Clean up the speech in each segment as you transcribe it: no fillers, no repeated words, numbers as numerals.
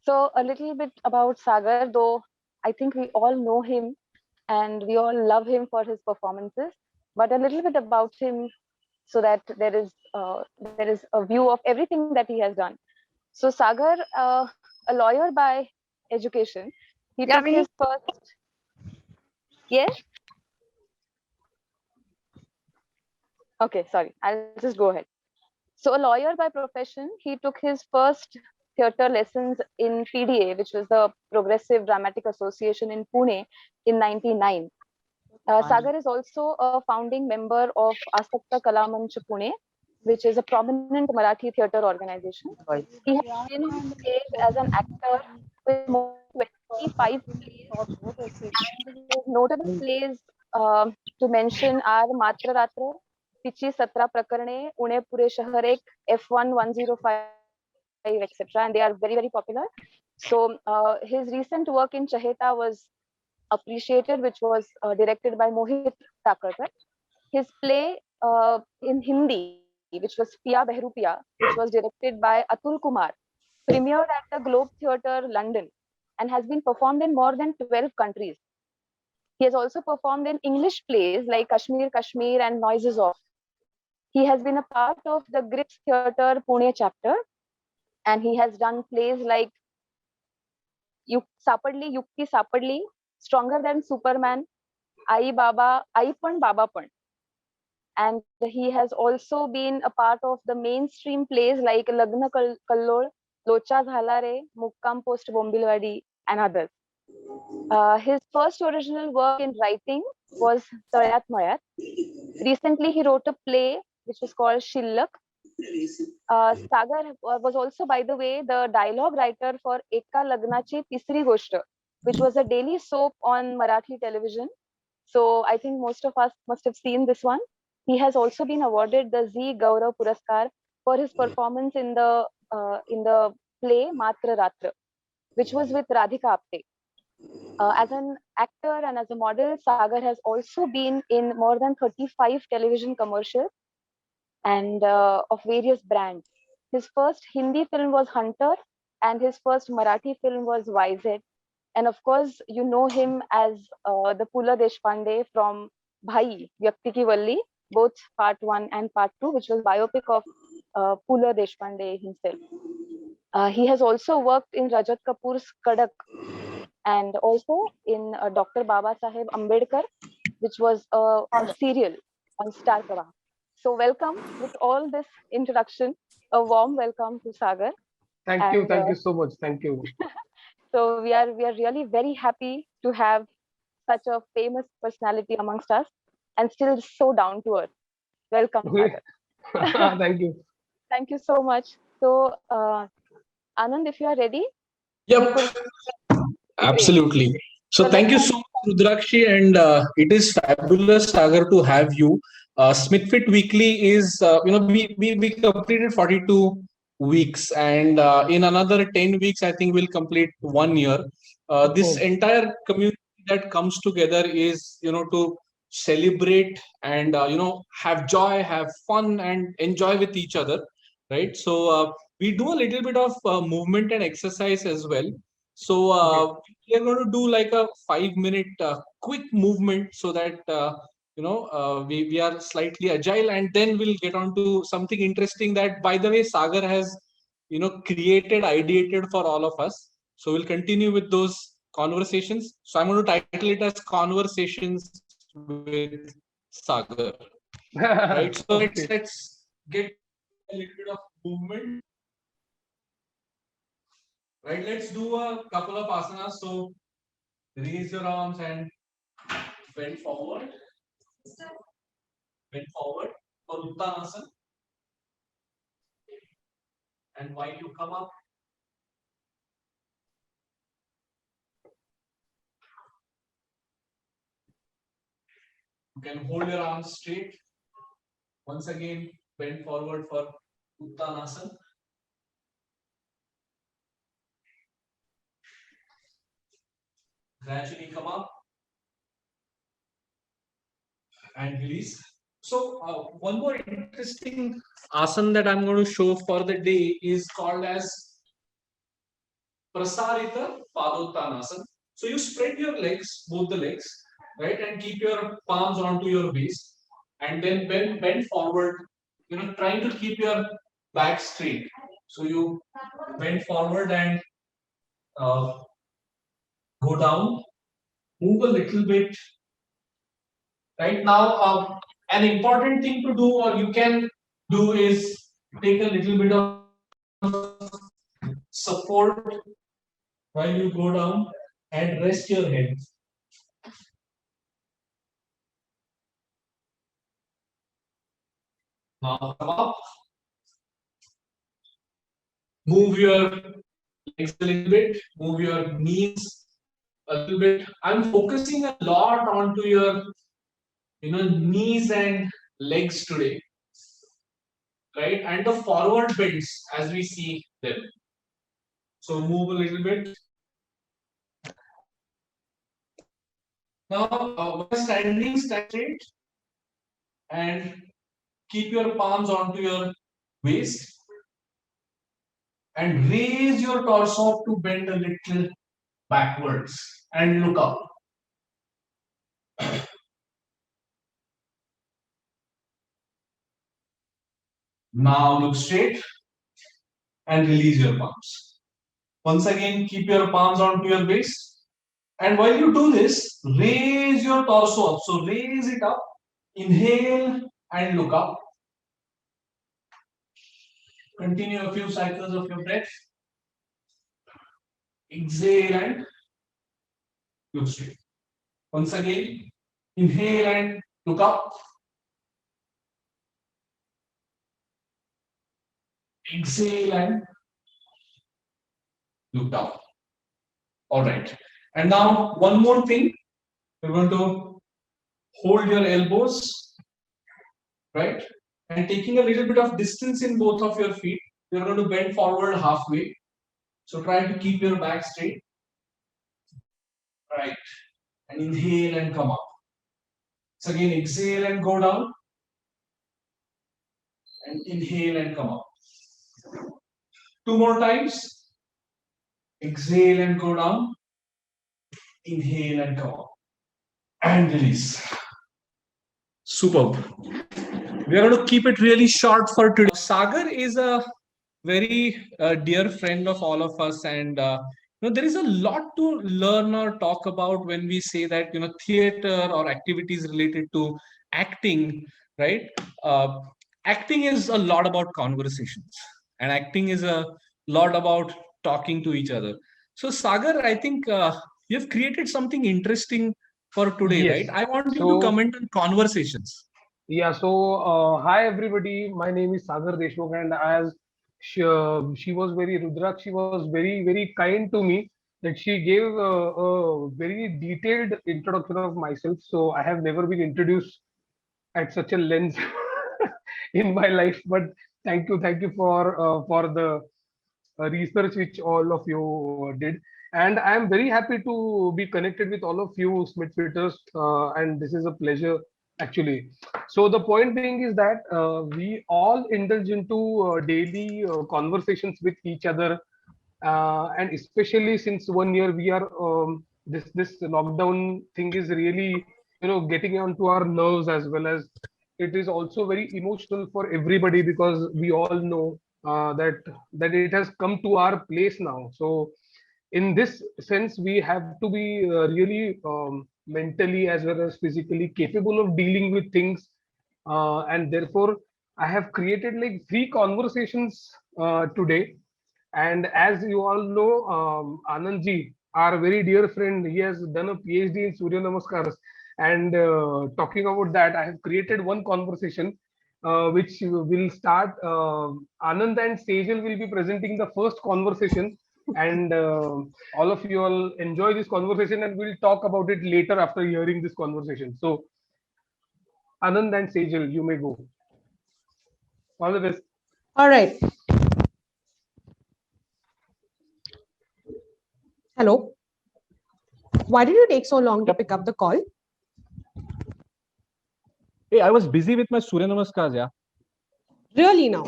So a little bit about Sagar, though I think we all know him and we all love him for his performances, but a little bit about him so that there is a view of everything that he has done. So Sagar, a lawyer by education, he took his Yamini. first. Yes. Okay, sorry. I'll just go ahead. So, a lawyer by profession, he took his first theatre lessons in PDA, which was the Progressive Dramatic Association in Pune in 1999. Sagar is also a founding member of Asakta Kala Manch Pune, which is a prominent Marathi theatre organization. He has been on stage as an actor with more than 25 plays, and his notable plays to mention are Matra Ratra, तिची 17 प्रकरणे, उणे पुरे शहर एक, F1 105, etc. And they are very, very popular. So his recent work in Chaheta was appreciated, which was directed by Mohit Takarkar. His play in Hindi, which was Pia Behrupia, which was directed by Atul Kumar, premiered at the Globe Theatre, London, and has been performed in more than 12 countries. He has also performed in English plays like Kashmir, Kashmir, and Noises Off. He has been a part of the Grits Theatre Pune chapter, and he has done plays like Yukti Sapadli, Stronger Than Superman, Ai Baba, Ai Pan Baba Pan. And he has also been a part of the mainstream plays like Lagna Kallol, Locha Zhala Re, Mukkam Post Bombilwadi, and others. His first original work in writing was Tayat Mayat. Recently, he wrote a play which was called Shillak. Sagar was also, by the way, the dialogue writer for Eka Lagnachi Tisri Gosht, which was a daily soap on Marathi television. So I think most of us must have seen this one. He has also been awarded the Z Gaurav Puraskar for his performance in the play Matra Ratra, which was with Radhika Apte. As an actor and as a model, Sagar has also been in more than 35 television commercials and of various brands. His first Hindi film was Hunter, and his first Marathi film was YZ. And of course, you know him as the Pula Deshpande from Bhai, Vyakti Ki Valli, both part 1 and part 2, which was biopic of Pula Deshpande himself. He has also worked in Rajat Kapoor's Kadak and also in Dr. Baba Saheb Ambedkar, which was a serial on Star Pravah. So, welcome with all this introduction. A warm welcome to Sagar. And Thank you so much. Thank you. so we are really very happy to have such a famous personality amongst us, and still so down to earth. Welcome, Sagar. Thank you. Thank you so much. So, Anand, if you are ready, we Yep, could. Great. absolutely. So So thank let's you so much, Rudrakshi, and it is fabulous, Sagar, to have you. Smithfit Weekly is, we completed 42 weeks, and in another 10 weeks, I think we'll complete 1 year. This Oh, entire community that comes together is, to celebrate and, have joy, have fun, and enjoy with each other, right? So we do a little bit of movement and exercise as well. So okay. we are going to do like a 5 minute quick movement so that we are slightly agile, and then we'll get on to something interesting that, by the way, Sagar has created, ideated for all of us. So we'll continue with those conversations. So I'm going to title it as Conversations with Sagar. Right. So let's Okay. get a little bit of movement. Right. Let's do a couple of asanas. So raise your arms and bend forward. Bend forward for Uttanasana. And while you come up, you can hold your arms straight. Once again, bend forward for Uttanasana. Gradually come up and release. So one more interesting asana that I'm going to show for the day is called as Prasarita Padottanasana. So you spread your legs, both the legs, right, and keep your palms onto your waist, and then bend forward. Trying to keep your back straight. So you bend forward and uh, go down. Move a little bit. Right now, an important thing to do, or you can do, is take a little bit of support while you go down and rest your head. Now come up. Move your legs a little bit. Move your knees a little bit. I'm focusing a lot onto your knees and legs today, right? And the forward bends as we see them. So move a little bit. Now, while standing, stand straight and keep your palms onto your waist and raise your torso up to bend a little backwards and look up. Now look straight and release your palms. Once again, keep your palms onto your waist. And while you do this, raise your torso up. So raise it up, inhale and look up. Continue a few cycles of your breath. Exhale and look straight. Once again, inhale and look up. Exhale and look down. All right. And now one more thing. You're going to hold your elbows, right? And taking a little bit of distance in both of your feet, you're going to bend forward halfway. So try to keep your back straight. Right. And inhale and come up. So again, exhale and go down. And inhale and come up. Two more times. Exhale and go down. Inhale and come up. And release. Superb. We are going to keep it really short for today. Sagar is a very dear friend of all of us, and there is a lot to learn or talk about when we say that theater or activities related to acting, right? Acting is a lot about conversations, and acting is a lot about talking to each other. So Sagar, I think you have created something interesting for today, Yes. right? I want you to So, comment on conversations. yeah, so hi everybody. My name is Sagar Deshmukh, and as she was Rudrak, she was very kind to me that she gave a very detailed introduction of myself. So I have never been introduced at such a lens in my life. But thank you for the research which all of you did. And I am very happy to be connected with all of you Smithfitters, and this is a pleasure actually. So the point being is that we all indulge into daily conversations with each other, and especially since 1 year we are this lockdown thing is really getting onto our nerves, as well as it is also very emotional for everybody, because we all know that it has come to our place now. So in this sense we have to be really mentally as well as physically capable of dealing with things, and therefore I have created like 3 conversations today. And as you all know, Anandji, our very dear friend, he has done a PhD in Surya Namaskars. And talking about that, I have created one conversation which will start. Anand and Sejal will be presenting the first conversation, and all of you all enjoy this conversation, and we'll talk about it later after hearing this conversation. So, Anand and Sejal, you may go. All the best. All right. Hello. Why did you take so long to pick up the call? Hey, I was busy with my Surya Namaskars, yeah. Really now?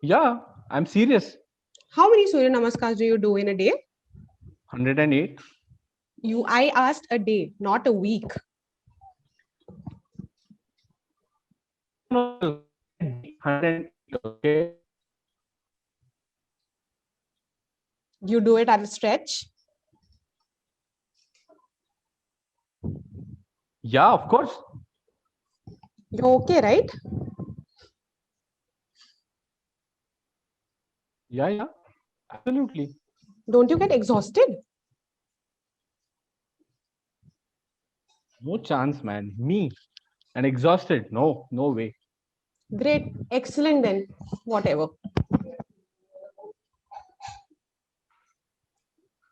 Yeah, I'm serious. How many Surya Namaskars do you do in a day? 108. I asked a day, not a week. No, 108. Okay. You do it at a stretch. Yeah, of course. You're okay, right? Yeah, absolutely. Don't you get exhausted? No chance, man. Me and exhausted. No, no way. Great. Excellent then. Whatever.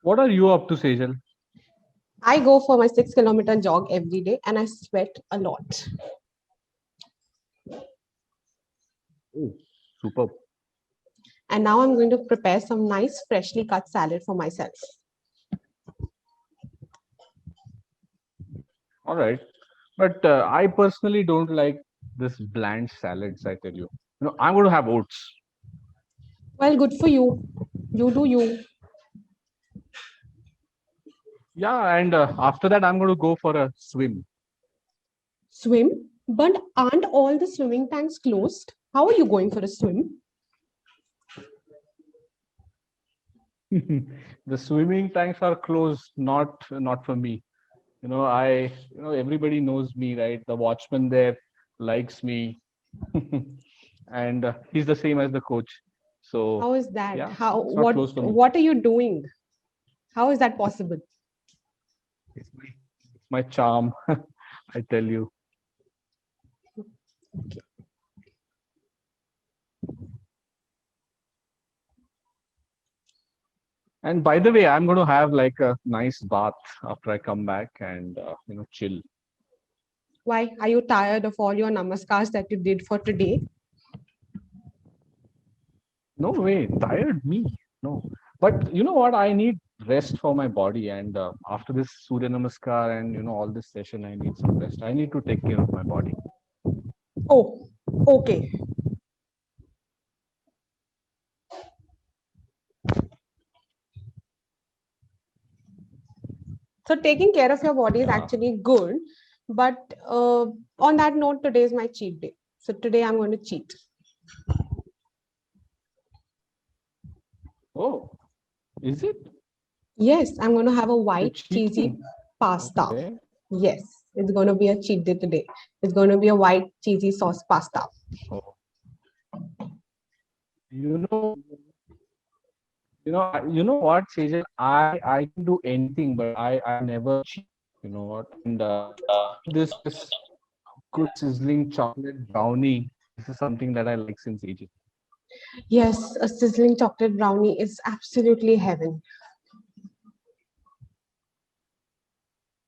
What are you up to, Sejal? I go for my 6 kilometer jog every day and I sweat a lot. Oh, superb. And now I'm going to prepare some nice freshly cut salad for myself. All right. But I personally don't like this bland salads, I tell you. I'm going to have oats. Well, good for you. You do you. Yeah, and after that, I'm going to go for a swim. Swim? But aren't all the swimming tanks closed? How are you going for a swim? The swimming tanks are closed, not for me. Everybody knows me, right? The watchman there likes me, and he's the same as the coach. So How is that? yeah, How it's not close for me. what are you doing? How is that possible? It's my charm, I tell you. And by the way, I'm going to have like a nice bath after I come back and chill. Why? Are you tired of all your namaskars that you did for today? No way, tired me. No, but you know what? I need rest for my body, and after this Surya Namaskar and all this session, I need some rest. I need to take care of my body. Oh, okay. So taking care of your body is Yeah. actually good. But on that note, today is my cheat day. So today I'm going to cheat. Oh, is it? Yes, I'm going to have a white cheesy cheating? pasta. Okay. Yes, it's going to be a cheat day today. It's going to be a white cheesy sauce pasta. Oh. You know what, Sejal? I can do anything, but I never cheat. You know what? And this good sizzling chocolate brownie. This is something that I like since ages. Yes, a sizzling chocolate brownie is absolutely heaven.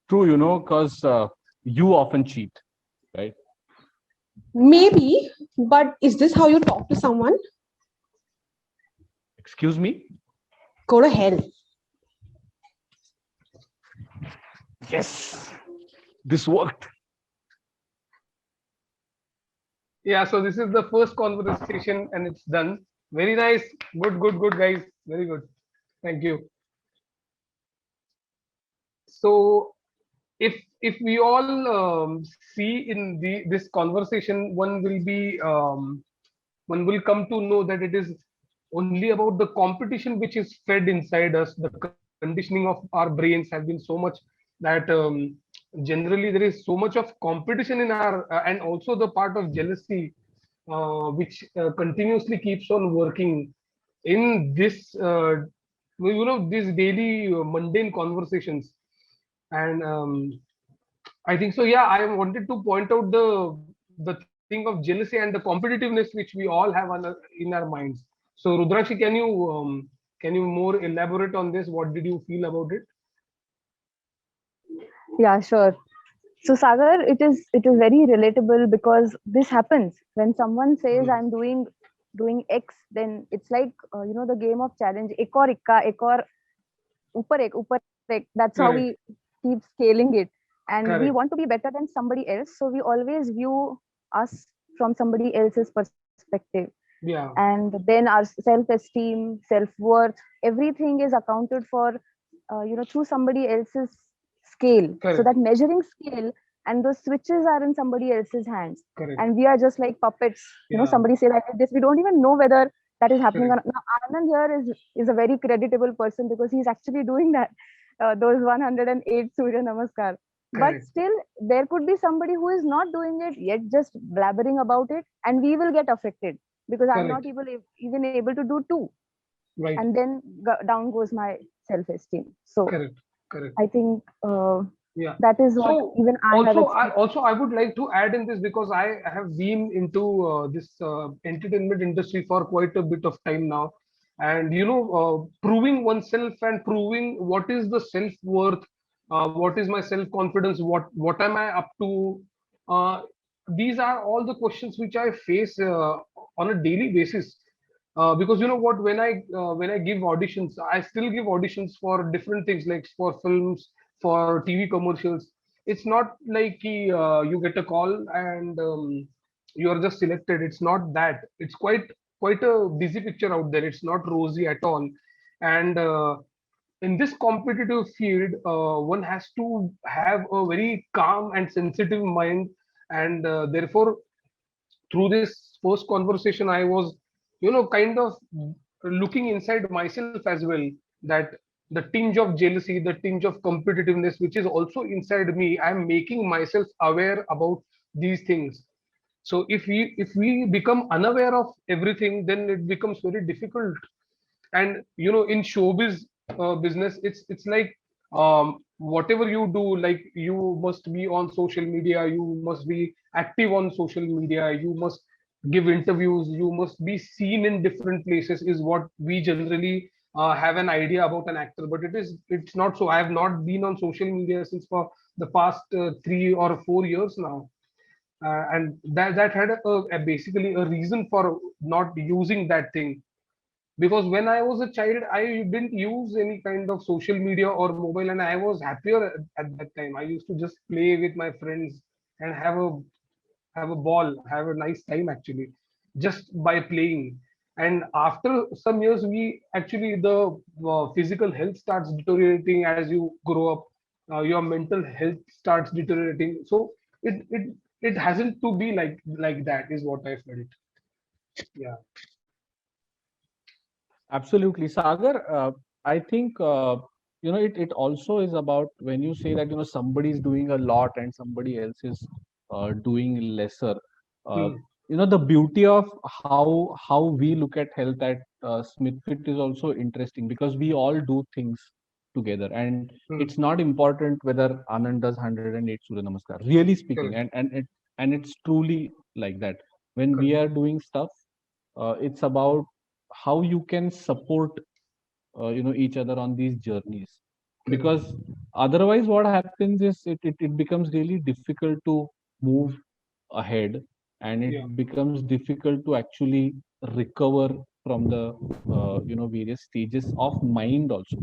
True, because you often cheat, right? Maybe, but is this how you talk to someone? Excuse me? Go to hell. Yes, this worked. Yeah, so this is the first conversation and it's done. Very nice. Good, guys. Very good. Thank you. So if we all see in this conversation, one will come to know that it is only about the competition which is fed inside us. The conditioning of our brains have been so much that generally there is so much of competition in our and also the part of jealousy which continuously keeps on working in this these daily mundane conversations. And I think so. Yeah, I wanted to point out the thing of jealousy and the competitiveness which we all have in our minds. So Rudrakshi, can you more elaborate on this? What did you feel about it? Yeah, sure. So Sagar, it is very relatable because this happens when someone says I'm doing X, then it's like the game of challenge. Ek aur ikka, ek aur upar ek. That's how we keep scaling it, and we Correct. want to be better than somebody else. So we always view us from somebody else's perspective. Yeah. And then our self-esteem, self-worth, everything is accounted for, through somebody else's scale. So Correct. that measuring scale and those switches are in somebody else's hands, Correct. and we are just like puppets. Yeah. Somebody say like this, we don't even know whether that is happening or Correct. not. Now Anand here is a very creditable person because he's actually doing that, those 108 Surya Namaskar. But Correct. still, there could be somebody who is not doing it yet, just blabbering about it, and we will get affected because I'm not Correct. even able to do two, Right. and then down goes my self-esteem. So Correct. Correct. I think Yeah. that is what So even I have experienced. I would like to add in this because I have been into this entertainment industry for quite a bit of time now, and proving oneself and proving what is the self worth, what is my self confidence, what am I up to. Uh, these are all the questions which I face on a daily basis. Because you know what, when I give auditions, I still give auditions for different things like for films, for TV commercials. It's not like you get a call and you are just selected. It's not that. It's quite a busy picture out there. It's not rosy at all. And in this competitive field, one has to have a very calm and sensitive mind, and therefore through this first conversation I was kind of looking inside myself as well, that the tinge of jealousy, the tinge of competitiveness which is also inside me, I'm making myself aware about these things. So if we become unaware of everything, then it becomes very difficult. And in showbiz business, it's like whatever you do, like you must be on social media, you must be active on social media, you must give interviews, you must be seen in different places, is what we generally have an idea about an actor. But it's not so. I have not been on social media since for the past 3 or 4 years now. And that had basically a reason for not using that thing, because when I was a child, I didn't use any kind of social media or mobile, and I was happier at that time. I used to just play with my friends and have a ball, have a nice time actually, just by playing. And after some years, we actually the physical health starts deteriorating as you grow up. Your mental health starts deteriorating. So it hasn't to be like that, is what I felt. Yeah. Absolutely, Sagar. I think it also is about when you say that somebody is doing a lot and somebody else is doing lesser. Uh, Hmm. the beauty of how we look at health at Smithfit is also interesting because we all do things together, and Hmm. it's not important whether Anand does 108 Surya Namaskar. Really speaking, Correct. and it's truly like that. When we Correct. are doing stuff, it's about how you can support each other on these journeys, Correct. because otherwise what happens is it becomes really difficult to move ahead, and Yeah. it becomes difficult to actually recover from the various stages of mind also.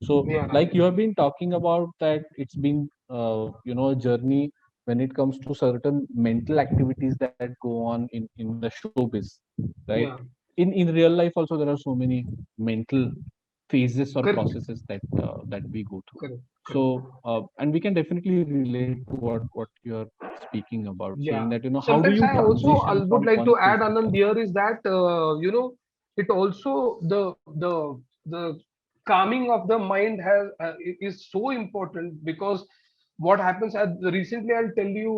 So Yeah. like you have been talking about that it's been a journey when it comes to certain mental activities that go on in the showbiz, right? Yeah. In real life also there are so many mental phases or Correct. processes that we go through. Correct. So Correct. and we can definitely relate to what you're speaking about, saying Yeah. that how do Sometimes you I also transition I from would like one to phase add, to the Anand, other. here is that it also the calming of the mind is so important, because what happens at recently, I'll tell you,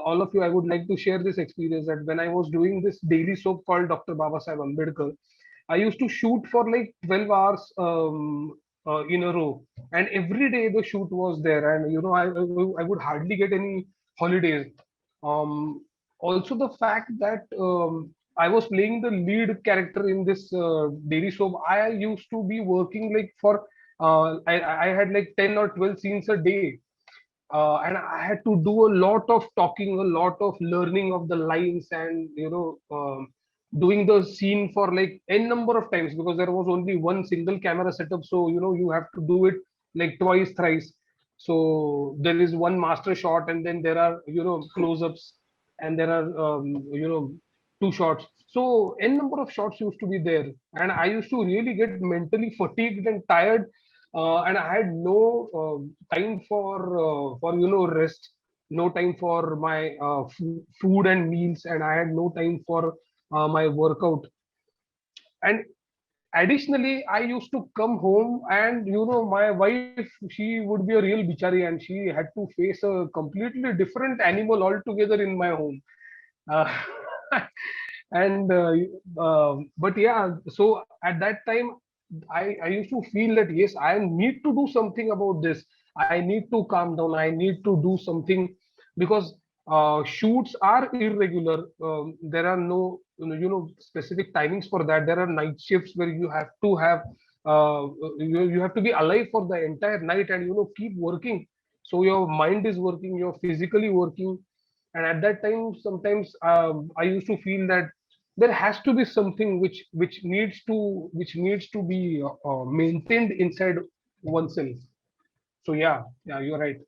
all of you, I would like to share this experience that when I was doing this daily soap called Dr. Baba Saheb Ambedkar, I used to shoot for like 12 hours in a row, and every day the shoot was there, and I would hardly get any holidays. Also, the fact that I was playing the lead character in this daily soap, I used to be working like for I had like 10 or 12 scenes a day, and I had to do a lot of talking, a lot of learning of the lines, and doing the scene for like n number of times, because there was only one single camera setup. So you have to do it like twice, thrice. So there is one master shot, and then there are close-ups, and there are 2 shots. So n number of shots used to be there, and I used to really get mentally fatigued and tired, and I had no time for rest, no time for my food and meals, and I had no time for my workout. And additionally, I used to come home, and my wife, she would be a real bichari, and she had to face a completely different animal altogether in my home. uh, and but yeah, so at that time, I used to feel that yes, I need to do something about this. I need to calm down, I need to do something, because shoots are irregular. There are no specific timings for that. There are night shifts where you have to have you have to be alive for the entire night, and keep working. So your mind is working, you're physically working. And at that time, sometimes I used to feel that there has to be something which needs to be maintained inside oneself. So yeah, you're right.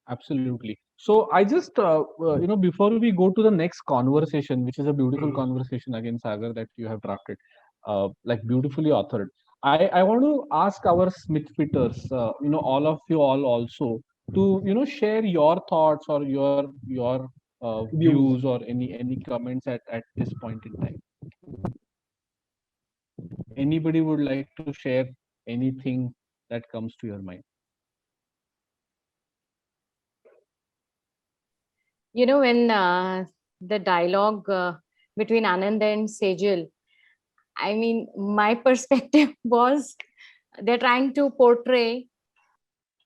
Absolutely. So I just, before we go to the next conversation, which is a beautiful Mhm. conversation again, Sagar, that you have drafted, like beautifully authored. I want to ask our Smithfitters, all of you all also, to, share your thoughts or your Views. views or any comments at this point in time. Anybody would like to share anything that comes to your mind? When the dialogue between Anand and Sejal, I mean, my perspective was they're trying to portray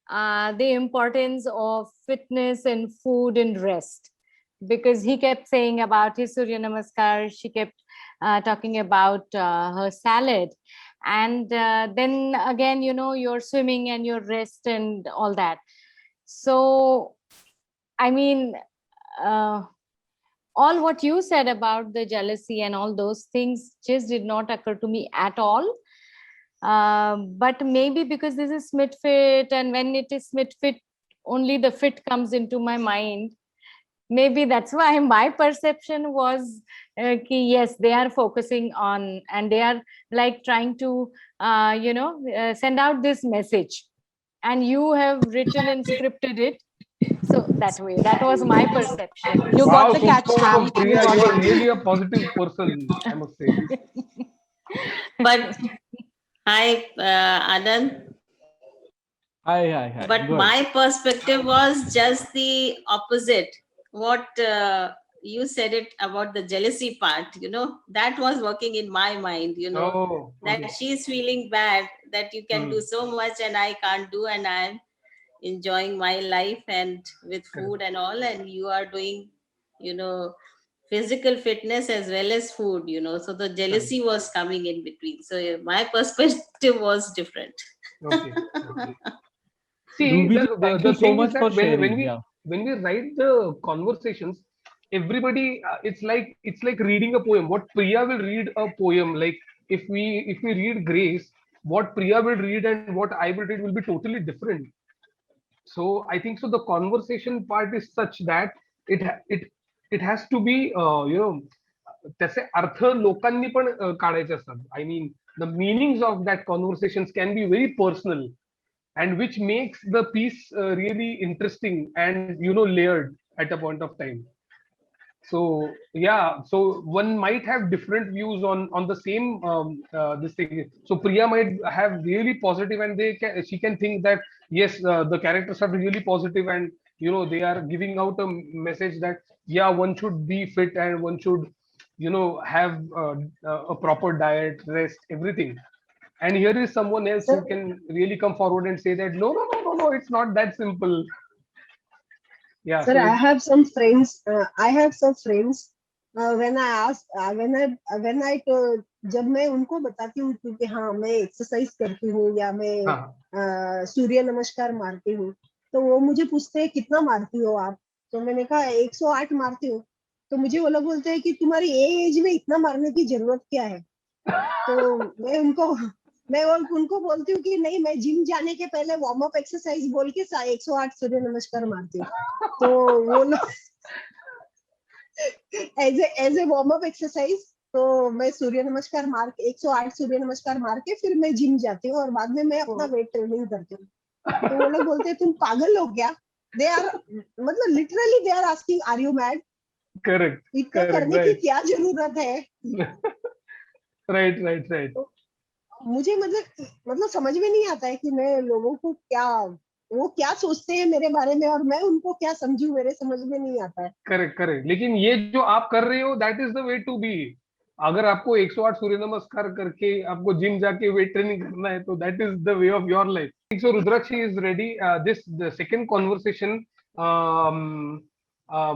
the importance of fitness and food and rest, because he kept saying about his Surya Namaskar, she kept talking about her salad, and then again, your swimming and your rest and all that. So, I mean, uh, all what you said about the jealousy and all those things just did not occur to me at all. But maybe because this is Smithfit, and when it is Smithfit, only the fit comes into my mind. Maybe that's why my perception was yes, they are focusing on, and they are like trying to send out this message, and you have written and scripted it. So that way, that was my perception. You got Wow, the catch, superb, ma'am. You Priya. got You are it. really a positive person, I must say. But hi, Anand. Hi. But Go ahead. my perspective was just the opposite. What you said it about the jealousy part, that was working in my mind, Oh, that okay. she's feeling bad that you can do Hmm. so much and I can't do, and I'm enjoying my life and with Correct. food and all, and you are doing, you know, physical fitness as well as food, so the Correct. jealousy was coming in between. So my perspective was different. Okay. Okay. See, Ruby ji, thank you the so thing is much that for when sharing. when Yeah. we write the conversations, everybody it's like reading a poem. What Priya will read a poem, like if we read Grace, what Priya will read and what I will read will be totally different. So I think so. The conversation part is such that it has to be त्याचे अर्थ लोकांनी पण काढायचे असतात. I mean, the meanings of that conversations can be very personal, and which makes the piece really interesting and layered at a point of time. So yeah, so one might have different views on the same this thing. So Priya might have really positive, and she can think that yes, the characters are really positive, and they are giving out a message that yeah, one should be fit, and one should have a proper diet, rest, everything. And here is someone else who Sir, can really come forward and say that no, it's not that simple. Yeah, sir, so I have some friends. I have some friends. When I ask, when I जब मैं उनको बताती हूँ कि हाँ मैं exercise करती हूँ या मैं हाँ, सूर्य नमस्कार मारती हूँ, तो वो मुझे पूछते हैं कितना मारती हो आप? तो मैंने कहा 108 मारती हूँ. तो मुझे वो लोग बोलते हैं कि तुम्हारी ये एज में इतना मारने की जरूरत क्या है? तो मैं उनको बोलती हूँ कि नहीं, मैं जिम जाने के पहले वार्म अप एक्सरसाइज बोल के 108 सूर्य नमस्कार मारती हूँ. तो वो लोग as a warm up exercise तो मैं सूर्य नमस्कार मार के 108 सूर्य नमस्कार मार के फिर मैं जिम जाती हूँ और बाद में मैं अपना वेट ट्रेनिंग करती हूँ। तो वो लोग बोलते हैं तुम पागल हो क्या? दे आर मतलब literally they are asking are you mad? Correct, इतना करेक्ट, करने की राइट, क्या जरूरत है? Right, right, right. मुझे मतलब समझ में नहीं आता है कि मैं लोगों को वो क्या सोचते हैं मेरे बारे में और मैं उनको क्या समझूं, मेरे समझ में नहीं आता है। करेक्ट, करेक्ट, लेकिन ये जो आप कर रहे हो that is the way to be. अगर आपको 108 सूर्य नमस्कार करके आपको जिम जाके वेट ट्रेनिंग करना है तो that is the way of your life. So Rudrakshi is ready. This the second conversation,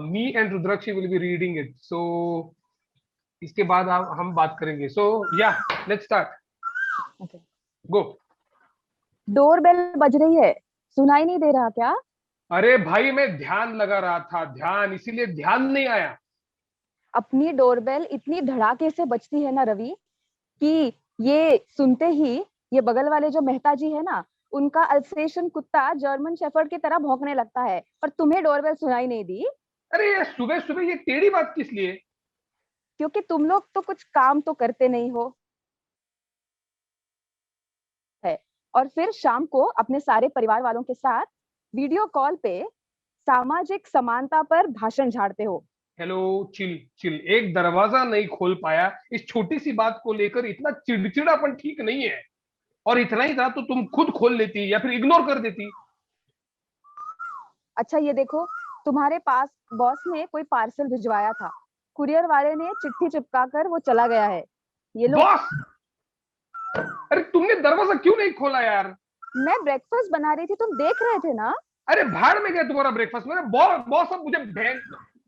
me and Rudrakshi will be reading it, so इसके बाद हम बात करेंगे। So yeah let's start, Okay. Go. Doorbell बज रही है, सुनाई नहीं दे रहा क्या? अरे भाई मैं ध्यान लगा रहा था, ध्यान, इसीलिए ध्यान नहीं आया। अपनी डोरबेल इतनी धड़ाके से बजती है ना रवि कि ये सुनते ही ये बगल वाले जो मेहता जी है ना, उनका अल्सेशियन कुत्ता जर्मन शेफर्ड की तरह भौंकने लगता है। पर तुम्हें डोरबेल सुनाई नहीं दी अरे ये सुबह सुबह ये टेढ़ी बात किस लिए? क्योंकि तुम लोग तो कुछ काम तो करते नहीं हो है, और फिर शाम को अपने सारे परिवार वालों के साथ वीडियो कॉल पे सामाजिक समानता पर भाषण झाड़ते हो। हेलो, चिल चिल, एक दरवाजा नहीं खोल पाया, इस छोटी सी बात को लेकर इतना चिड़चिड़ापन ठीक नहीं है। और इतना ही था तो तुम खुद खोल लेती या फिर इग्नोर कर देती। अच्छा ये देखो, तुम्हारे पास बॉस ने कोई पार्सल भिजवाया था, कुरियर वाले ने चिट्ठी चिपका कर वो चला गया है। ये लो। बॉस, अरे तुमने दरवाजा क्यों नहीं खोला यार? मैं ब्रेकफास्ट बना रही थी, तुम देख रहे थे ना। अरे भाड़ में गया तुम्हारा ब्रेकफास्ट, मेरा बॉस बॉस अब मुझे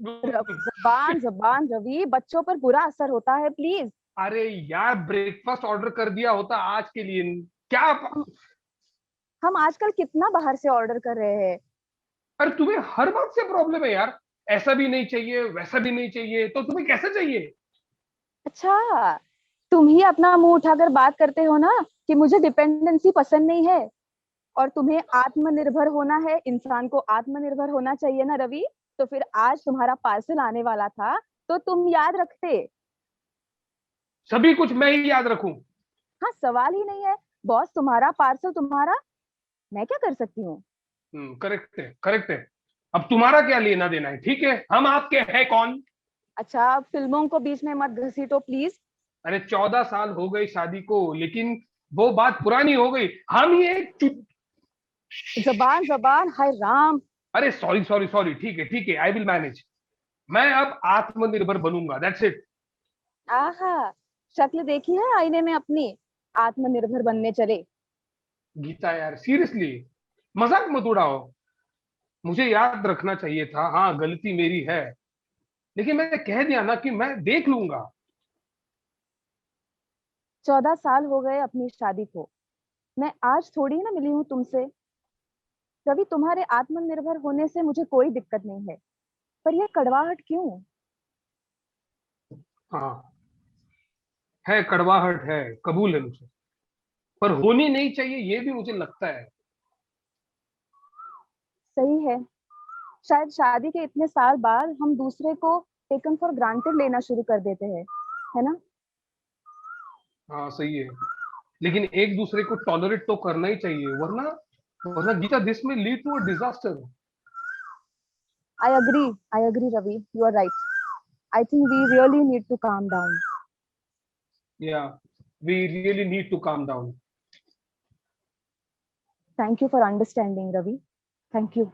जबान जबान रवि, बच्चों पर बुरा असर होता है, प्लीज। अरे यार ब्रेकफास्ट ऑर्डर कर दिया होता आज के लिए, क्या? हम आजकल कितना बाहर से ऑर्डर कर रहे हैं। अरे तुम्हें हर बात से प्रॉब्लम है यार, ऐसा भी नहीं चाहिए वैसा भी नहीं चाहिए, तो तुम्हें कैसे चाहिए? अच्छा, तुम ही अपना मुंह उठाकर बात करते हो ना कि मुझे डिपेंडेंसी पसंद नहीं है, और तुम्हें आत्मनिर्भर होना है, इंसान को आत्मनिर्भर होना चाहिए ना रवि। तो फिर आज तुम्हारा पार्सल आने वाला था तो तुम याद रखते। सभी कुछ मैं ही याद रखूं? हाँ, सवाल ही नहीं है। बॉस तुम्हारा, पार्सल तुम्हारा, मैं क्या कर सकती हूँ? करेक्ट है, करेक्ट है। अब तुम्हारा क्या लेना देना है? ठीक है, हम आपके हैं कौन? अच्छा, फिल्मों को बीच में मत घसीटो प्लीज। अरे 14 साल हो गई शादी को, लेकिन वो बात पुरानी हो गई। हम ही एक जबान जबान, हाय राम। अरे सॉरी सॉरी सॉरी, ठीक है ठीक है, आई विल मैनेज। मैं अब आत्मनिर्भर बनूंगा, दैट्स इट। आहा, शक्ल देखी है आईने में अपनी, आत्मनिर्भर बनने चले। गीता यार सीरियसली, मजाक मत उड़ाओ। मुझे याद रखना चाहिए था, हाँ गलती मेरी है, लेकिन मैंने कह दिया ना कि मैं देख लूंगा। 14 साल हो गए अपनी शादी को, मैं आज थोड़ी ना मिली हूँ तुमसे। कभी तुम्हारे आत्मनिर्भर होने से मुझे कोई दिक्कत नहीं है, पर यह कड़वाहट क्यों? हाँ है, कड़वाहट है, कबूल है मुझे, पर होनी नहीं चाहिए ये भी मुझे लगता है। सही है, शायद शादी के इतने साल बाद हम दूसरे को टेकन फॉर ग्रांटेड लेना शुरू कर देते हैं, है ना? हाँ सही है, लेकिन एक दूसरे को टॉलरेट तो करना ही चाहिए, वरना वरना Geeta this may lead to a disaster. I agree Ravi, you are right. I think we really need to calm down. Yeah we really need to calm down. Thank you for understanding Ravi, thank you.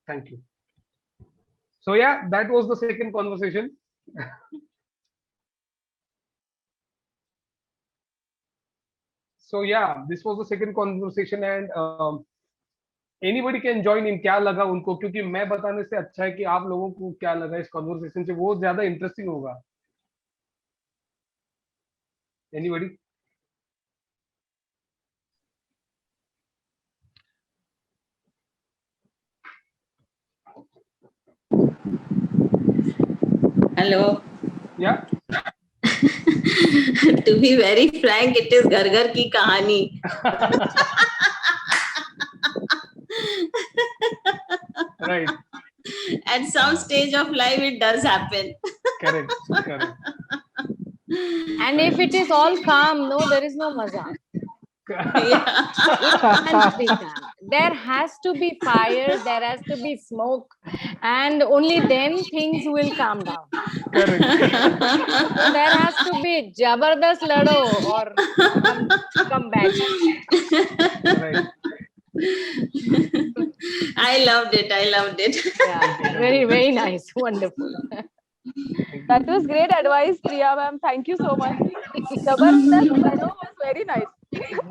Thank you. So yeah, that was the second conversation. So yeah, this was the second conversation, and anybody can join in. क्या लगा उनको, क्योंकि मैं बताने से अच्छा है कि आप लोगों को क्या लगा इस कॉन्वर्सेशन से, वो ज्यादा इंटरेस्टिंग होगा। Anybody? Hello. Yeah. To be very frank, it is घर घर की कहानी. Right. At some stage of life, it does happen. Correct. Correct. And if it is all calm, no, there is no maza. Yeah. It can't be calm. There has to be fire, there has to be smoke, and only then things will calm down. Correct. So there has to be jabardast lado or come back. Right. I loved it. I loved it. Yeah, very, very nice. Wonderful. That was great advice, Priya ma'am. Thank you so much. Zabardast Lado was very nice.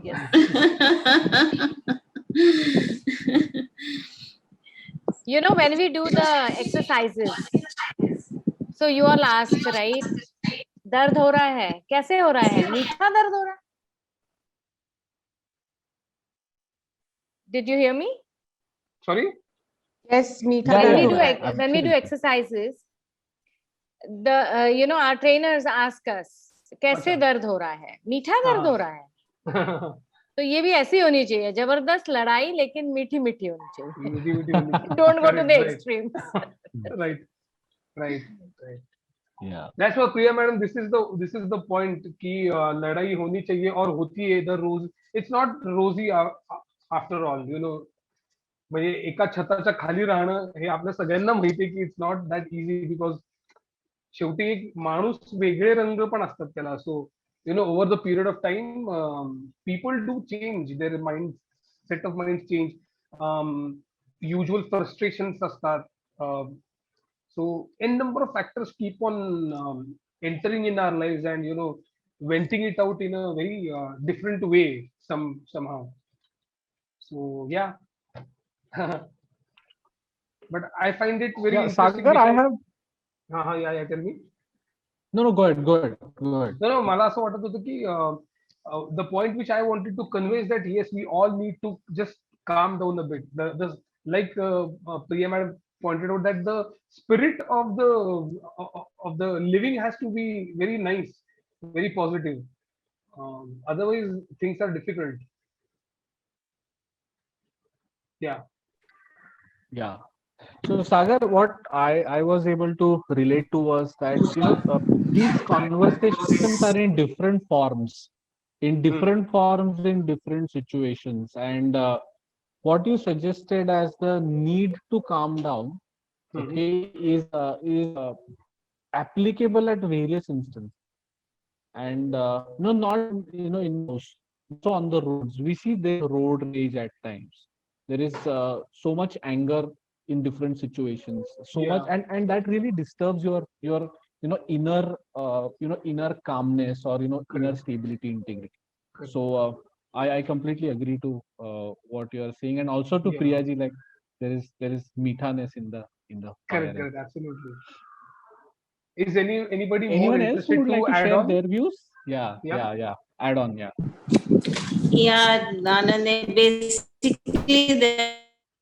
Yes. You know, when we do the exercises, so you all ask, right? दर्द हो रहा है, कैसे हो रहा है? मीठा दर्द हो रहा है? Did you hear me? Sorry. Yes, Meetha. Yeah, When yeah, we do yeah, when we do absolutely. exercises, the you know, our trainers ask us, कैसे अच्छा. दर्द हो रहा है? मीठा दर्द हाँ. हो रहा है? तो ये भी ऐसी होनी चाहिए, जबरदस्त लड़ाई लेकिन मीठी मीठी होनी चाहिए. मीठी मीठी होनी चाहिए. Don't go to Correct, the right. extremes. Right. Right. Right. Yeah. That's what Priya madam. This is the point कि लड़ाई होनी चाहिए और होती है इधर रोज. It's not rosy after all. You know. म्हणजे एका छताच्या खाली राहणं हे आपल्या सगळ्यांना माहिती आहे की it's not that easy because शेवटी एक माणूस वेगळे रंग पण असतात त्याला so you know over the period of time people do change their mind set of mind change usual frustrations असतात so n number of factors keep on entering in our lives and you know venting it out in a very different way somehow so yeah but I find it very Yeah, interesting Sagar, I because have yeah tell me no, go ahead, go ahead, go ahead. no मला असं वाटत होतं की the point which I wanted to convey is that yes we all need to just calm down a bit the like Priya madam pointed out that the spirit of the living has to be very nice very positive otherwise things are difficult yeah Yeah. So Sagar, what I was able to relate to was that these conversations are in different forms, in different situations, and what you suggested as the need to calm down, Mhm. okay, is applicable at various instances, and no, not in most, also on the roads. We see the road rage at times. There is so much anger in different situations, so much, Yeah. and that really disturbs your inner calmness or inner Correct. stability, integrity. Correct. So I completely agree to what you are saying, and also to Yeah. Priyaji, like there is meethaness in the fire. Correct, absolutely. Is anybody more Anyone else who interested would like to to add share on? their views? Yeah. Yeah. Add on, yeah. Yeah, Anand, basically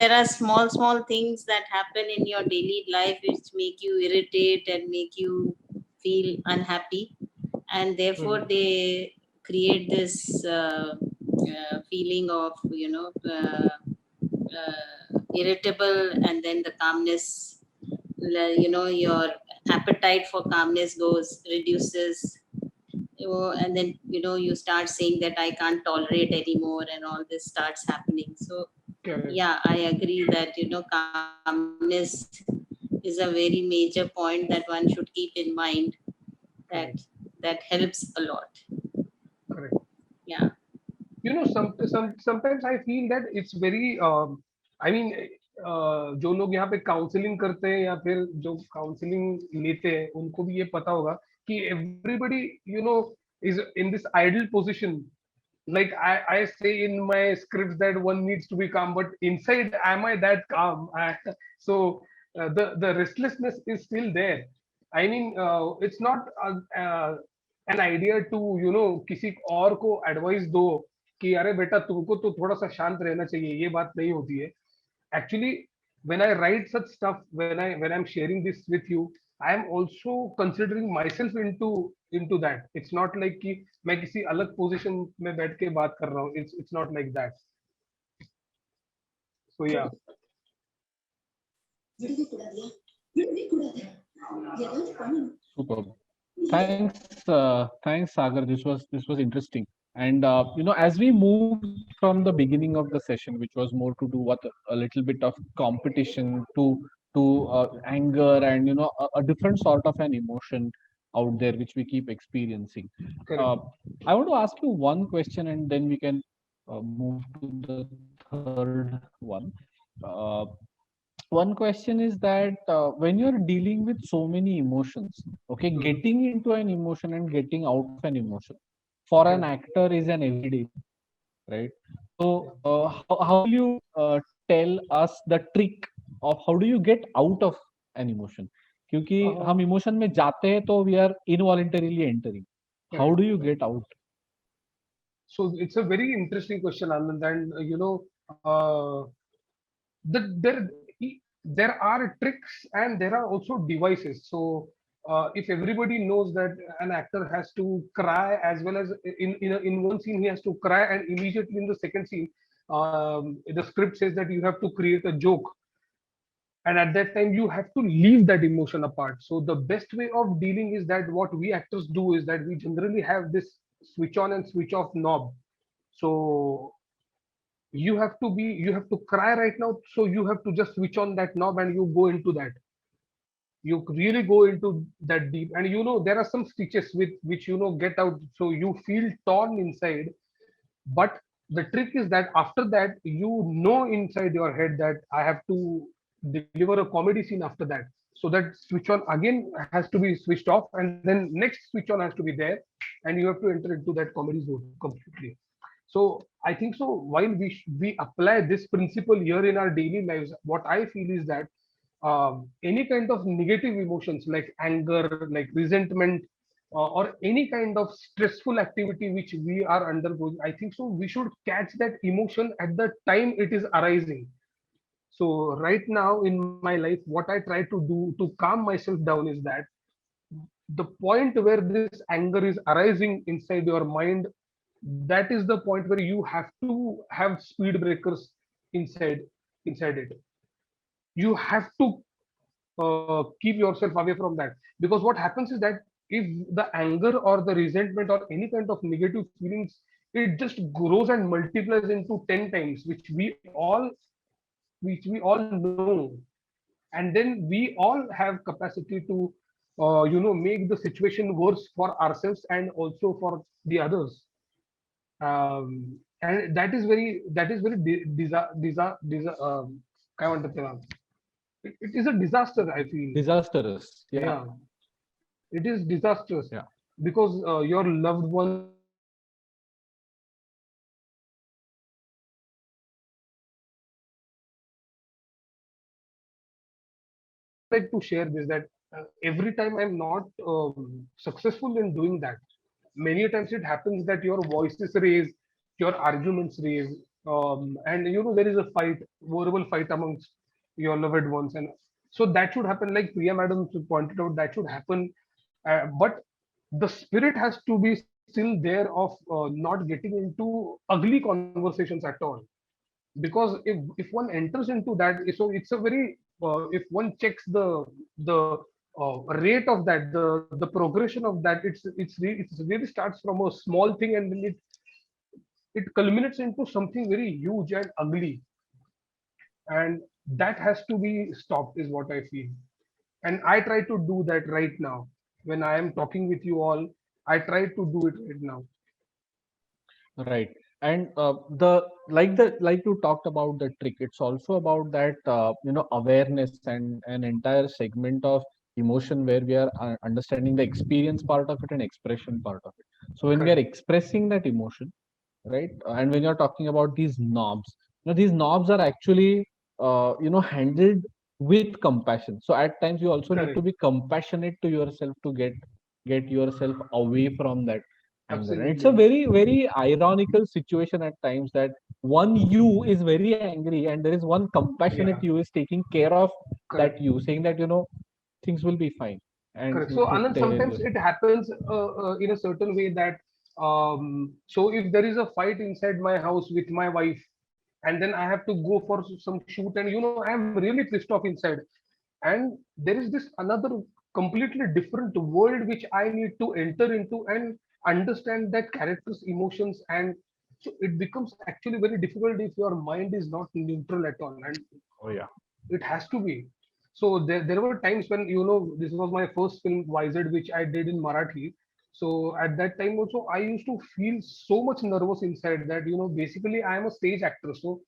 there are small things that happen in your daily life which make you irritate and make you feel unhappy, and therefore they create this feeling of irritable, and then the calmness, your appetite for calmness reduces, and then you start saying that I can't tolerate anymore, and all this starts happening. So Correct. yeah, I agree that calmness is a very major point that one should keep in mind, that helps a lot. Correct. Yeah. You know, sometimes I feel that it's very. I mean, जो लोग यहाँ पे counselling करते हैं या फिर जो counselling लेते हैं उनको भी ये पता होगा कि everybody is in this idle position. Like I say in my scripts that one needs to be calm, but inside, am I that calm? So the restlessness is still there. I mean, it's not an idea to किसी और को advice दो कि अरे बेटा तुमको तो थोड़ा सा शांत रहना चाहिए ये बात नहीं होती है. Actually, when I write such stuff, when I'm sharing this with you, I am also considering myself into that. It's not like कि मैं किसी अलग पोजीशन में बैठ के बात कर रहा हूँ. It's not like that. So yeah. Superb. Thanks, Sagar. This was interesting. And as we moved from the beginning of the session, which was more to do with a little bit of competition to anger and a different sort of an emotion out there which we keep experiencing. Correct. I want to ask you one question, and then we can move to the third one. Uh, One question is that when you're dealing with so many emotions, okay, Mhm. getting into an emotion and getting out of an emotion for an actor is an everyday, right? So, how will you tell us the trick of how do you get out of an emotion? क्योंकि हम emotion में जाते हैं तो we are involuntarily entering. How Correct. do you get out? So it's a very interesting question, Anand, and there there are tricks and there are also devices. So if everybody knows that an actor has to cry as well as in one scene he has to cry, and immediately in the second scene the script says that you have to create a joke, and at that time you have to leave that emotion apart. So the best way of dealing is that what we actors do is that we generally have this switch on and switch off knob. So you have to cry right now, so you have to just switch on that knob and you go into that, you really go into that deep, and there are some stitches with which get out, so you feel torn inside. But the trick is that after that inside your head that I have to deliver a comedy scene after that, so that switch on again has to be switched off, and then next switch on has to be there, and you have to enter into that comedy zone completely. So I think so. While we apply this principle here in our daily lives, what I feel is that any kind of negative emotions like anger, like resentment, or any kind of stressful activity which we are undergoing, I think so. We should catch that emotion at the time it is arising. So right now in my life, what I try to do to calm myself down is that the point where this anger is arising inside your mind, that is the point where you have to have speed breakers inside it. You have to keep yourself away from that, because what happens is that if the anger or the resentment or any kind of negative feelings, it just grows and multiplies into 10 times, which we all know, and then we all have capacity to make the situation worse for ourselves and also for the others. And that is very काय म्हणतात त्याला? It is a disaster, I feel. Disastrous. Yeah. Yeah, it is disastrous. Yeah. Because your loved one like to share this, that every time I'm not successful in doing that, many times it happens that your voices raise, your arguments raise, and there is a fight, verbal fight amongst your loved ones, and so that should happen. Like Priya Madam pointed out, that should happen, but the spirit has to be still there of not getting into ugly conversations at all, because if one enters into that, so it's a very if one checks the rate of that, the progression of that, it's really starts from a small thing, and then it culminates into something very huge and ugly, and that has to be stopped is what I feel. And I try to do that right now when I am talking with you all. I try to do it right now. Right. And like you talked about the trick, it's also about that awareness and an entire segment of emotion where we are understanding the experience part of it and expression part of it. So when we are Correct. expressing that emotion, right, and when you're talking about these knobs, these knobs are actually handled with compassion. So at times you also need to Correct. be compassionate to yourself to get yourself away from that anger. And it's a Absolutely. very ironical situation at times that one you is very angry and there is one compassionate Yeah. you is taking care of that Correct. you, saying that things will be fine. And Correct. So Anand, there sometimes it happens in a certain way that so if there is a fight inside my house with my wife, and then I have to go for some shoot, and I'm really pissed off inside, and there is this another completely different world which I need to enter into and understand that character's emotions, and so it becomes actually very difficult if your mind is not neutral at all, and Oh yeah. it has to be. So there were times when, this was my first film YZ which I did in Marathi. So at that time also I used to feel so much nervous inside that, basically I am a stage actor. So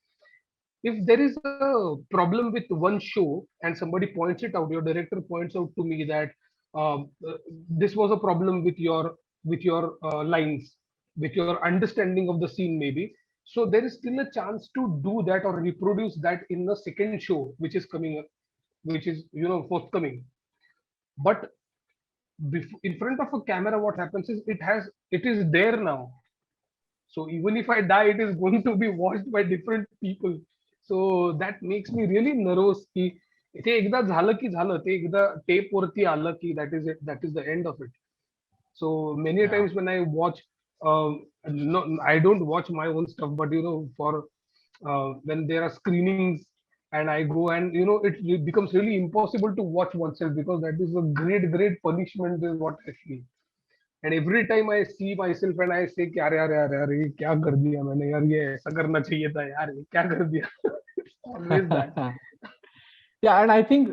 if there is a problem with one show and somebody points it out, your director points out to me that this was a problem with your lines, with your understanding of the scene, maybe. So there is still a chance to do that or reproduce that in the second show, which is coming up, which is forthcoming. But in front of a camera, what happens is it is there now. So even if I die, it is going to be watched by different people. So that makes me really nervous की ते एकदा झालं की झालं, ते एकदा tape वरती आलं की that is the end of it. So many Yeah. times when I watch, no, I don't watch my own stuff, but for when there are screenings and I go, and it becomes really impossible to watch oneself because that is a great punishment is what I feel. And every time I see myself and I say कि अरे अरे अरे अरे ये क्या कर दिया मैंने यार, ये ऐसा करना चाहिए था यार, ये क्या कर दिया. Always that. Yeah, and I think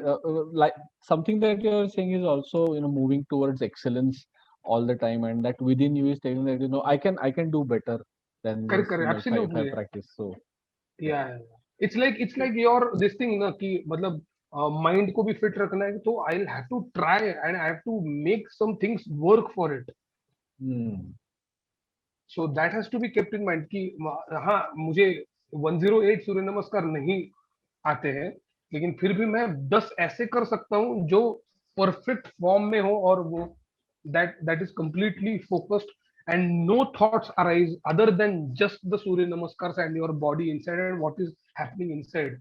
like something that you're saying is also moving towards excellence all the time, and that within you is telling that I can do better than Correct, this correct, if I absolutely. practice. So Yeah, yeah. It's like your this thing ना कि मतलब mind को भी fit रखना है, तो I'll have to try and I have to make some things work for it. So that has to be kept in mind कि हाँ, मुझे 108 सूर्य नमस्कार नहीं आते हैं, लेकिन फिर भी मैं 10 ऐसे कर सकता हूँ जो परफेक्ट फॉर्म में हो, और वो that is completely focused and no thoughts arise other than just the surya namaskars and your body inside and what is happening inside.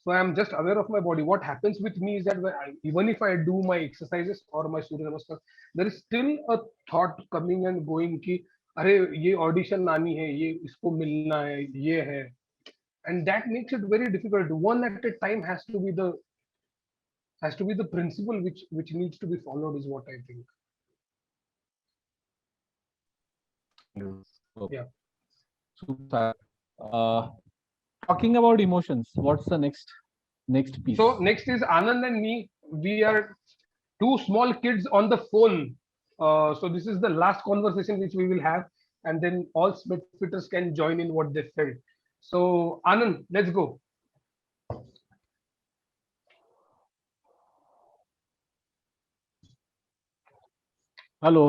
So I am just aware of my body. What happens with me is that even if I do my exercises or my surya namaskar, there is still a thought coming and going कि अरे ये audition आनी है, ये इसको मिलना है, ये है, and that makes it very difficult. One at a time has to be the principle which needs to be followed is what I think. so, Yeah. super. Talking about emotions, what's the next piece? So next is Anand and me. We are two small kids on the phone. So this is the last conversation which we will have, and then all Smithfitters can join in what they felt. So Anand, let's go. Hello,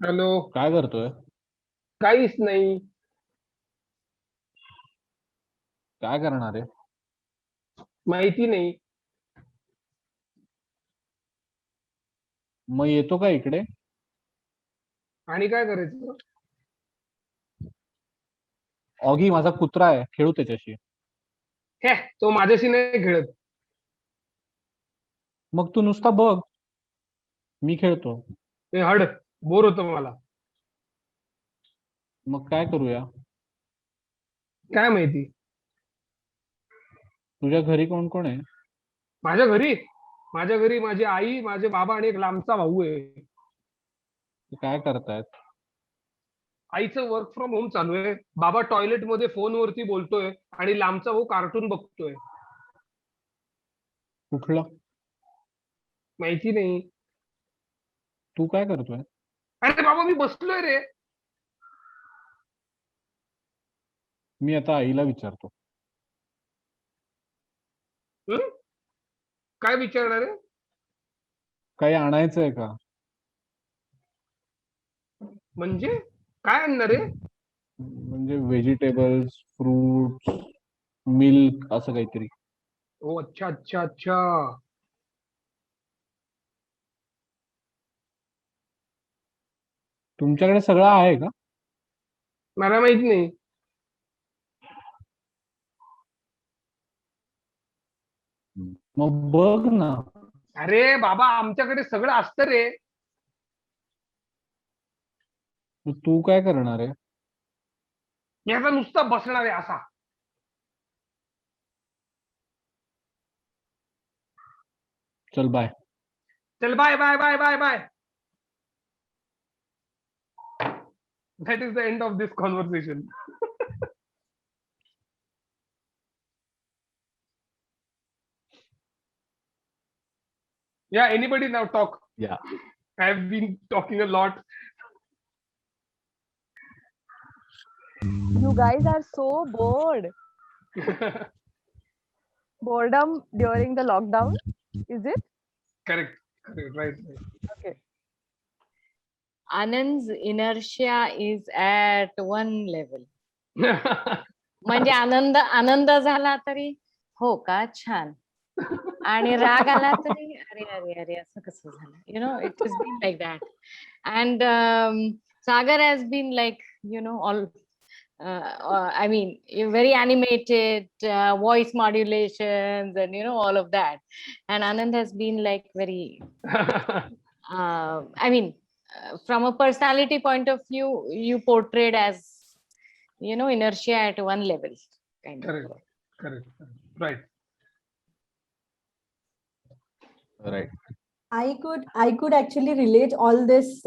Hello. काय करतोय? काहीच नाही. काय करणार आहे? माहिती नाही. मग येतो का इकडे? आणि काय करायचं? ऑगी माझा कुत्रा आहे, खेळू त्याच्याशी. हे, तो माझ्याशी नाही खेळत. मग तू नुसता बघ, मी खेळतो. ते हड, बोर होतं मला. मग काय करूया? काय माहिती? तुझ्या घरी कोण कोण आहे? माझ्या घरी माझी आई, माझे बाबा आणि एक लांबचा भाऊ आहे. ते काय करतायत? आईचं वर्क फ्रॉम होम चालू आहे. बाबा टॉयलेट मध्ये फोनवरती बोलतोय आणि लांबचा भाऊ कार्टून बघतोय. कुठलं? माहिती नाही. तू काय करतोय? अरे बाबा, मी बसलोय रे. मी आता आईला विचारतो. काय विचारणार आहे? काही आणायचंय का? म्हणजे काय आणणार आहे? म्हणजे व्हेजिटेबल्स, फ्रुट्स, मिल्क असं काहीतरी. ओ अच्छा अच्छा अच्छा. तुमच्याकडे सगळं आहे का? मला माहित नाही. मग बघ ना. अरे बाबा, आमच्याकडे सगळं असतं रे. तू काय करणार आहे? मी आता नुसता बसणार आहे असा. चल bye. Tell bye. That is the end of this conversation. Yeah, anybody now talk. Yeah. I've been talking a lot. You guys are so bored. Boredom during the lockdown, is it? Correct. Right. Okay. Anand's inertia is at one level. Right. म्हणजे आनंद झाला तरी हो का छान आणि राग आला तरी अरे अरे अरे असं कसं झालं it has been like that. And Sagar has been like all I mean very animated, voice modulations and all of that, and Anand has been like very I mean from a personality point of view, you portrayed as inertia at one level kind of. Correct. Right. Right. I could actually relate all this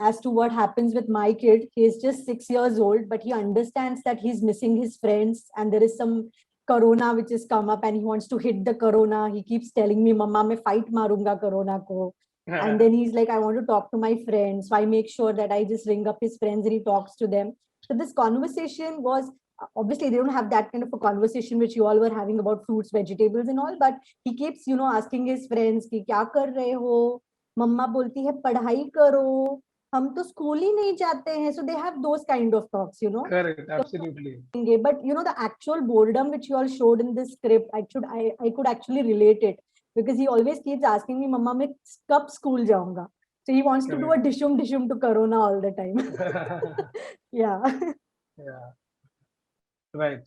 as to what happens with my kid. He is just 6 years old, but he understands that he's missing his friends, and there is some corona which has come up, and he wants to hit the corona. He keeps telling me, "Mama, मैं fight मारूंगा corona को." And then he's like, "I want to talk to my friends." So I make sure that I just ring up his friends and he talks to them. So this conversation was, obviously they don't have that kind of a conversation which you all were having about fruits, vegetables and all, but he keeps asking his friends कि क्या कर रहे हो, मम्मा बोलती है पढ़ाई करो, हम तो स्कूल ही नहीं जाते हैं. So they have those kind of talks. Correct. Absolutely. But the actual boredom which you all showed in this script, I could actually relate it, because he always keeps asking me, mama मैं कब school जाऊंगा. So he wants to do a dishum to corona all the time. Yeah. Right.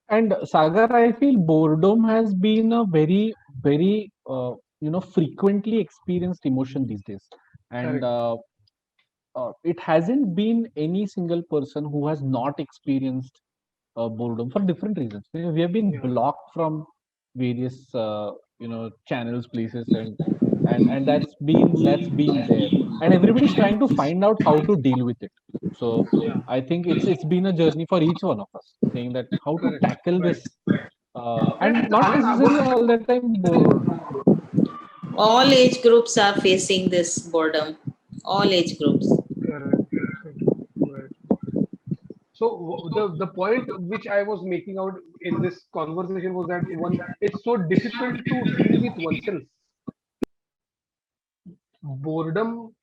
And Sagar, I feel boredom has been a very, very, frequently experienced emotion these days. And it hasn't been any single person who has not experienced boredom for different reasons. We have been blocked from various, channels, places, and that's been there. And everybody's trying to find out how to deal with it. So I think it's been a journey for each one of us, saying that how to tackle this, and not necessarily all the time bored. All age groups are facing this boredom. All age groups. Correct. So the point which I was making out in this conversation was that it's so difficult to deal with oneself. Boredom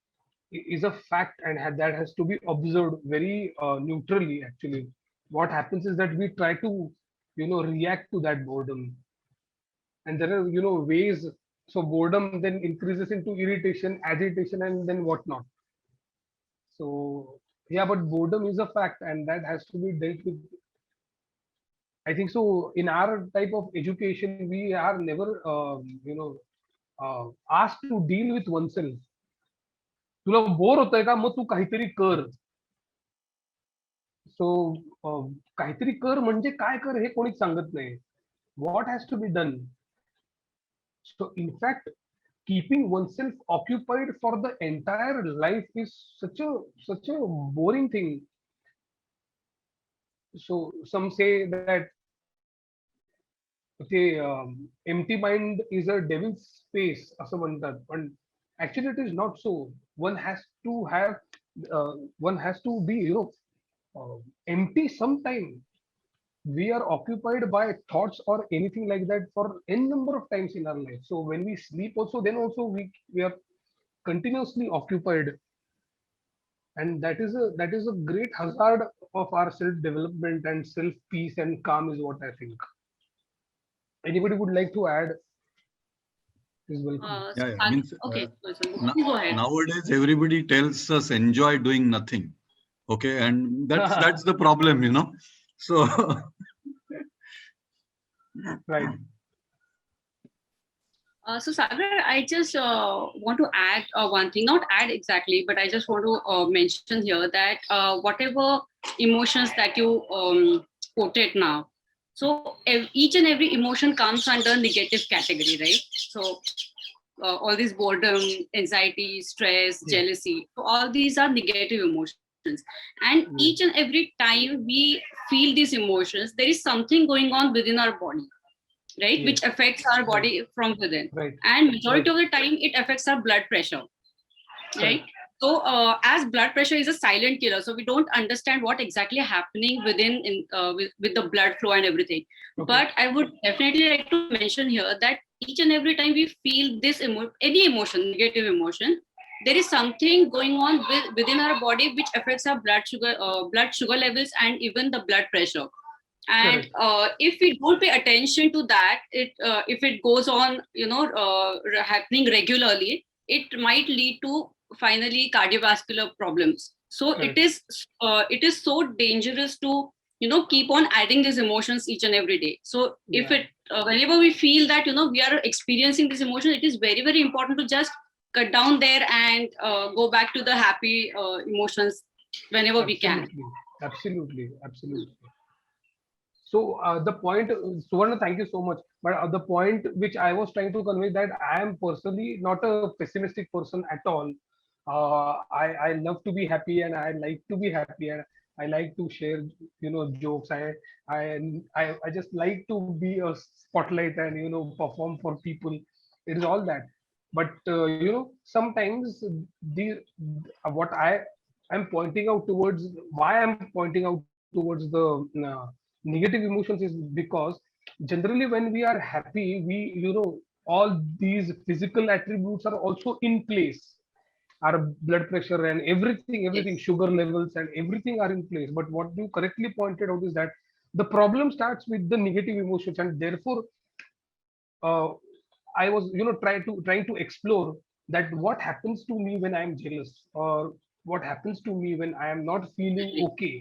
is a fact, and that has to be observed very neutrally. Actually, what happens is that we try to react to that boredom, and there are ways. So boredom then increases into irritation, agitation, and then whatnot. So yeah, but boredom is a fact, and that has to be dealt with. I think so. In our type of education, we are never asked to deal with oneself. तुला bore होतंय का, मग तू काहीतरी कर. सो काहीतरी कर म्हणजे काय कर हे कोणीच सांगत नाही. What has to be done? So in fact, keeping oneself occupied for the entire life is such a boring thing. So some say that empty mind is a devil's space असं म्हणतात, पण actually it is not so. One has to be empty sometime. We are occupied by thoughts or anything like that for n number of times in our life. So when we sleep also, then also we are continuously occupied, and that is a great hazard of our self development and self peace and calm is what I think. Anybody would like to add? Please welcome. Yeah, means, okay, go ahead. Nowadays everybody tells us enjoy doing nothing. Okay, and that's the problem, So Right. So Sagar, I just want to add one thing, not add exactly, but I just want to mention here that whatever emotions that you portrait now, So each and every emotion comes under negative category, right? So all these boredom, anxiety, stress, Yeah. jealousy, so all these are negative emotions. And each and every time we feel these emotions, there is something going on within our body, right? Which Yes. affects our body from within. Right. And majority Right. of the time, it affects our blood pressure, right? Correct. So as blood pressure is a silent killer, so we don't understand what exactly happening within with the blood flow and everything. Okay. But I would definitely like to mention here that each and every time we feel this any emotion, negative emotion, there is something going on within our body which affects our blood sugar levels and even the blood pressure. And Correct. if we don't pay attention to that, if it goes on, happening regularly, it might lead to finally cardiovascular problems. So Correct. it is so dangerous to keep on adding these emotions each and every day. So if Yeah. it whenever we feel that we are experiencing this emotion, it is very very important to just cut down there and go back to the happy emotions whenever we can. Absolutely. Absolutely. So the point, Suvarna, thank you so much. But the point which I was trying to convey that I am personally not a pessimistic person at all. I love to be happy and I like to be happy and I like to share jokes. I just like to be a spotlight and perform for people. It is all that. But sometimes the what I'm pointing out towards, why I'm pointing out towards the negative emotions is because generally when we are happy, we all these physical attributes are also in place. Our blood pressure and everything, Yes. sugar levels and everything are in place. But what you correctly pointed out is that the problem starts with the negative emotions, and therefore uh, I was trying to explore that what happens to me when I am jealous, or what happens to me when I am not feeling okay.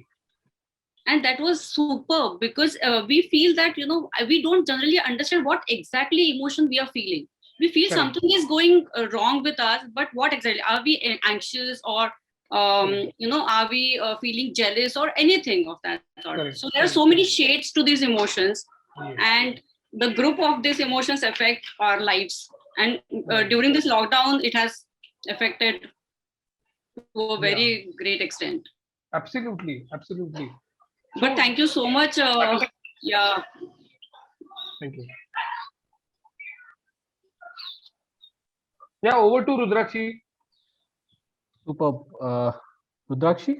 And that was superb because we feel that we don't generally understand what exactly emotion we are feeling. We feel Correct. something is going wrong with us, but what exactly are we anxious, or Correct. are we feeling jealous or anything of that sort? Correct. So there are Correct. so many Correct. shades to these emotions, Yes. and the group of these emotions affect our lives. And Right. during this lockdown, it has affected to a Yeah. very great extent. Absolutely. Absolutely. But So thank you so much. Yeah. thank you. Yeah. Over to Rudrakshi. Superb. Rudrakshi?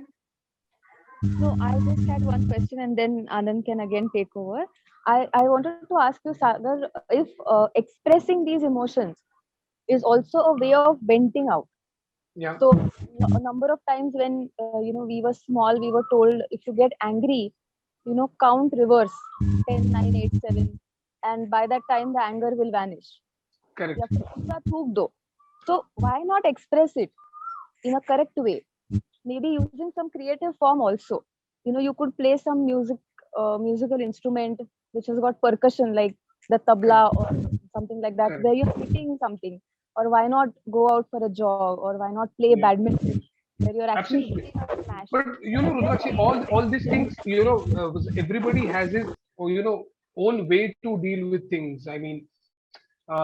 No, I just had one question and then Anand can again take over. I wanted to ask you, Sagar, if expressing these emotions is also a way of venting out. Yeah. So a number of times when we were small, we were told if you get angry, count reverse 10, 9, 8, 7, and by that time the anger will vanish. Correct. या फिर पूरा थूक दो. So why not express it in a correct way? Maybe using some creative form also. You could play some musical instrument which has got percussion like the tabla or something like that, Correct. where you're hitting something. Or why not go out for a jog, or why not play Yeah. badminton where you're actually Absolutely. hitting a smash. But Rudrakshi, all these things, everybody has his own way to deal with things. I mean,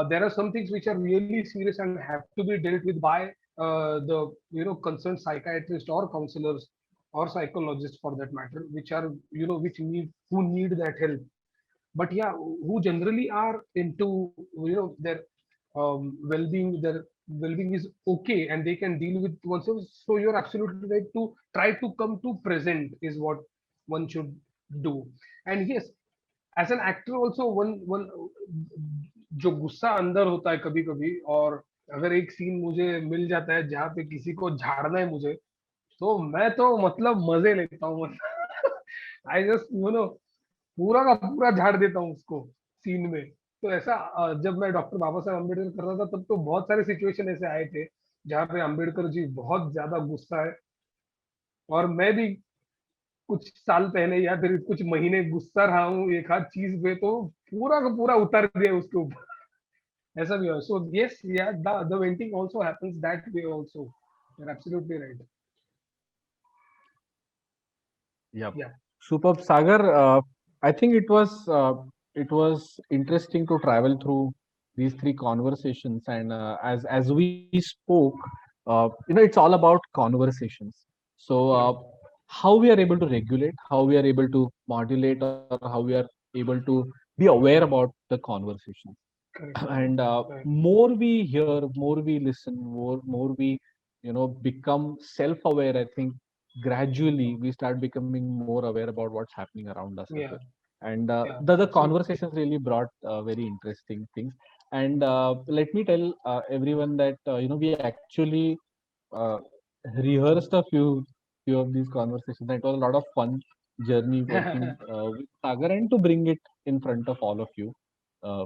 there are some things which are really serious and have to be dealt with by the concerned psychiatrist or counselors or psychologists for that matter, which are who need that help. But yeah, who generally are into their well-being is okay and they can deal with oneself. So you're absolutely right to try to come to present is what one should do. And yes, as an actor also one one जो गुस्सा अंदर होता है कभी कभी, और अगर एक सीन मुझे मिल जाता है जहाँ पे किसी को झाड़ना है मुझे, तो मैं तो मतलब मजे लेता हूँ. आई जस्ट पूरा का पूरा झाड़ देता हूँ उसको सीन में. तो ऐसा जब मैं डॉक्टर बाबा साहेब अम्बेडकर कर रहा था तब तो बहुत सारे सिचुएशन ऐसे आए थे जहाँ पे अम्बेडकर जी बहुत ज्यादा गुस्सा है, और मैं भी कुछ साल पहले या फिर कुछ महीने गुस्सा रहा हूँ एक आध चीज पे, तो पूरा का पूरा उतर दिया उसके ऊपर. ऐसा भी है. So yes, yeah the venting also happens that way also. You are absolutely right. Yeah. Yeah. Superb. Sagar, I think it was interesting to travel through these three conversations, and as we spoke, it's all about conversations. So how we are able to regulate, how we are able to modulate, or how we are able to be aware about the conversation. Correct. And Right. more we hear, more we listen, more we become self-aware. I think gradually we start becoming more aware about what's happening around us as Yeah. well. And Yeah. the Absolutely. conversations really brought very interesting things. And let me tell everyone that we actually uh, rehearsed a few of these conversations. It was a lot of fun journey working with Sagar, and to bring it in front of all of you,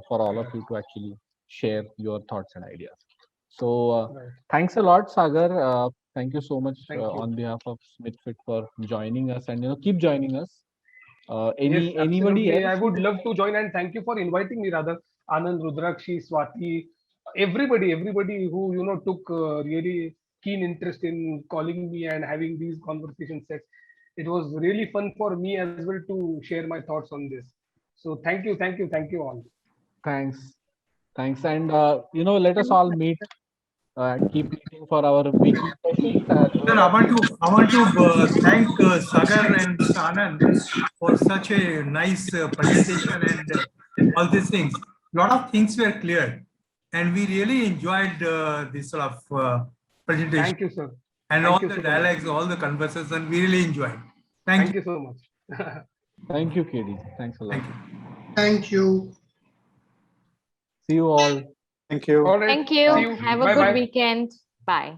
for all of you to actually share your thoughts and ideas. So Right. thanks a lot, Sagar. Thank you so much Thank you. on behalf of Smithfit for joining us, and keep joining us. Yes, Anybody absolutely. I else? would love to join, and thank you for inviting me, rather. Anand, Rudrakshi, Swati, everybody who took really keen interest in calling me and having these conversation sets. It was really fun for me as well to share my thoughts on this. So thank you all. Thanks, and let us all meet. Keep meeting for our weekly sessions. Sir, I want to thank Sagar and Mr. Anand for such a nice presentation and all these things. A lot of things were clear, and we really enjoyed this sort of presentation. Thank you, sir. And Thank all you the so much. dialogues, all the conversations, we really enjoyed. Thank you. Thank you so much. Thank you, KD. Thanks a lot. Thank you. Thank you. See you all. Thank you. All right. Thank See you. you. Have a Bye good bye. weekend. Bye.